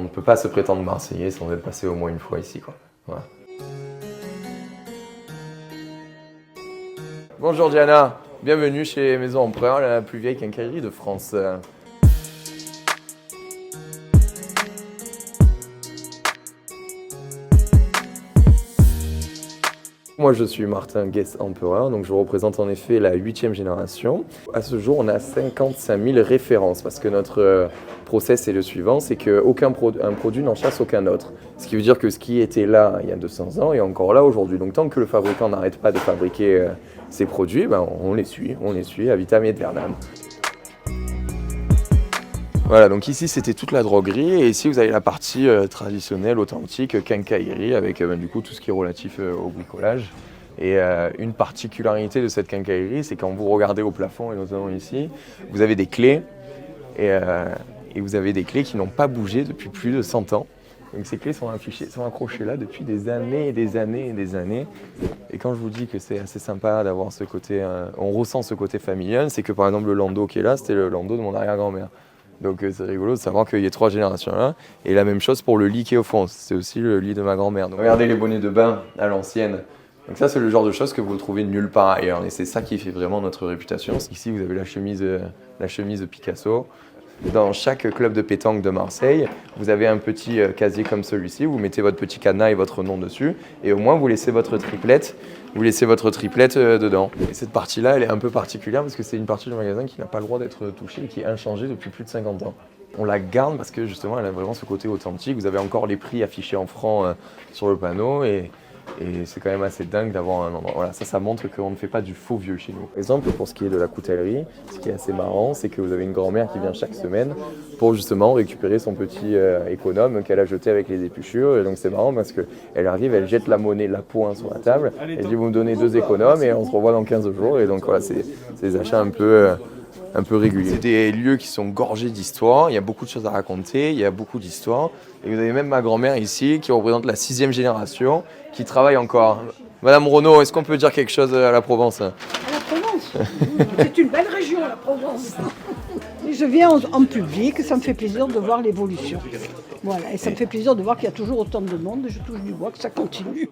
ne peut pas se prétendre marseillais sans être passé au moins une fois ici, quoi. Voilà. Bonjour Diana, bienvenue chez Maison Empereur, la plus vieille quincaillerie de France. Moi je suis Martin Guess Empereur, donc je représente en effet la 8e génération. À ce jour on a 55 000 références parce que notre process est le suivant, c'est qu'un produit n'en chasse aucun autre. Ce qui veut dire que ce qui était là il y a 200 ans est encore là aujourd'hui. Donc tant que le fabricant n'arrête pas de fabriquer ces produits, ben, on les suit à vitam aeternam. Voilà, donc ici c'était toute la droguerie et ici vous avez la partie traditionnelle, authentique, quincaillerie avec du coup tout ce qui est relatif au bricolage. Et une particularité de cette quincaillerie, c'est quand vous regardez au plafond, et notamment ici, vous avez des clés et vous avez des clés qui n'ont pas bougé depuis plus de 100 ans. Donc ces clés sont accrochées là depuis des années et des années et des années. Et quand je vous dis que c'est assez sympa d'avoir ce côté, on ressent ce côté familial, c'est que par exemple le landau qui est là, c'était le landau de mon arrière-grand-mère. Donc c'est rigolo de savoir qu'il y a 3 générations là. Et la même chose pour le lit qui est au fond, c'est aussi le lit de ma grand-mère. Donc, regardez les bonnets de bain à l'ancienne. Donc ça c'est le genre de choses que vous ne trouvez nulle part ailleurs. Et c'est ça qui fait vraiment notre réputation. Ici vous avez la chemise Picasso. Dans chaque club de pétanque de Marseille, vous avez un petit casier comme celui-ci, vous mettez votre petit cadenas et votre nom dessus, et au moins vous laissez votre triplette, dedans. Et cette partie-là, elle est un peu particulière parce que c'est une partie du magasin qui n'a pas le droit d'être touchée et qui est inchangée depuis plus de 50 ans. On la garde parce que justement, elle a vraiment ce côté authentique. Vous avez encore les prix affichés en francs sur le panneau et c'est quand même assez dingue d'avoir un endroit. Voilà, ça montre qu'on ne fait pas du faux vieux chez nous. Par exemple, pour ce qui est de la coutellerie, ce qui est assez marrant, c'est que vous avez une grand-mère qui vient chaque semaine pour justement récupérer son petit économe qu'elle a jeté avec les épluchures. Et donc c'est marrant parce qu'elle arrive, elle jette la monnaie, la pointe sur la table, elle dit vous me donnez 2 économes et on se revoit dans 15 jours. Et donc voilà, c'est des achats un peu réguliers. C'est des lieux qui sont gorgés d'histoire, il y a beaucoup de choses à raconter, il y a beaucoup d'histoires. Et vous avez même ma grand-mère ici qui représente la 6e génération qui travaille encore. Madame Renaud, est-ce qu'on peut dire quelque chose à la Provence? À la Provence, c'est une belle région la Provence. Je viens en public, ça me fait plaisir de voir l'évolution. Voilà, et ça me fait plaisir de voir qu'il y a toujours autant de monde, je touche du bois que ça continue.